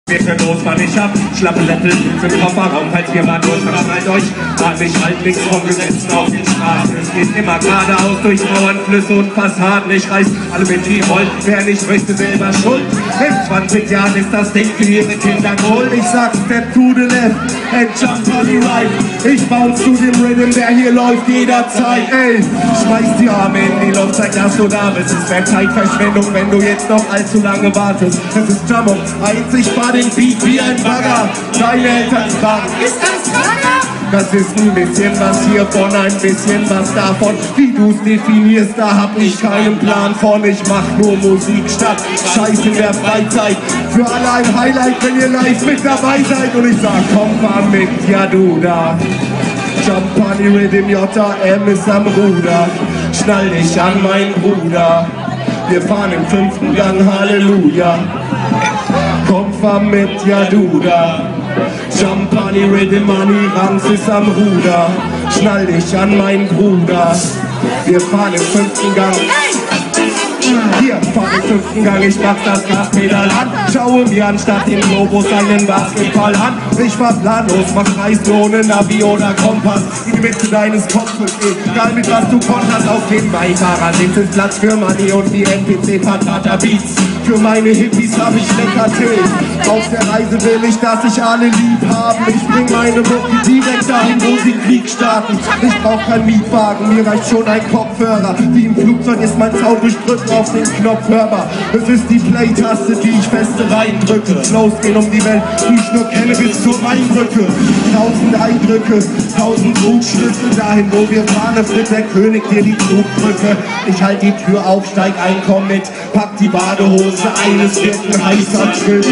Bitte los, Mann, ich hab Schlappenläppel im Kofferraum, falls ihr mal durchschneidet euch. Fahr mich halt links vom Gesetzen auf den Straßen. Es geht immer geradeaus durch Mauern, Flüsse und Fassaden. Ich reiß alle mit die wollt, wer nicht möchte, selber schuld. In 20 Jahren ist das Ding für ihre Kinder Gold. Ich sag step to the left and jump on the right. Ich bounce zu dem Rhythm, der hier läuft jederzeit. Ey, schmeiß die Arme in die Luft, zeig, dass du da bist. Es wär Zeitverschwendung, wenn du jetzt noch allzu lange wartest. Es ist Jump einzigbar den Beat wie ein Bagger. Deine Eltern fragen, ist das Bagger? Das ist ein bisschen was hiervon, ein bisschen was davon. Wie du's definierst, da hab ich keinen Plan von. Ich mach nur Musik statt Scheiß in der Freizeit. Für alle ein Highlight, wenn ihr live mit dabei seid. Und ich sag, komm mal mit, ja du da. Jump on the Rhythm, JM ist am Ruder. Schnall dich an, mein Bruder. Wir fahren im 5. Gang, Halleluja. Komm, fahr mit, ja du da. Jump on the Rhythm, Money Rangs ist am Ruder. Schnall dich an, mein Bruder. Wir fahren im 5. Gang. Hier, fahr im 5. Gang, ich mach das Gaspedal an. Schaue mir anstatt den Globus einen Basketball an. Ich fahr planlos, mach Reisen ohne Navi oder Kompass. In die Mitte deines Kopfes, egal mit was du konterst. Auf dem Beifahrer ist Platz für Money und die NPC-Patata-Beats. Für meine Hippies hab ich lecker Tee. Auf der Reise will ich, dass sich alle lieb haben. Ich bring meine Mucke direkt dahin, wo sie Krieg starten. Ich brauch keinen Mietwagen, mir reicht schon ein Kopfhörer. Wie im Flugzeug ist mein Sound, ich drücke auf den Knopf hörbar. Es ist die Play-Taste, die ich feste reindrücke. Flows gehen um die Welt, die ich nur kenne bis zur Rheinbrücke. 1000 Eindrücke, 1000 Zugschlüsse. Dahin, wo wir fahren, öffnet der König dir die Zugbrücke. Ich halt die Tür auf, steig ein, komm mit, pack die Badehose. Eines wird ein heißer Tritt.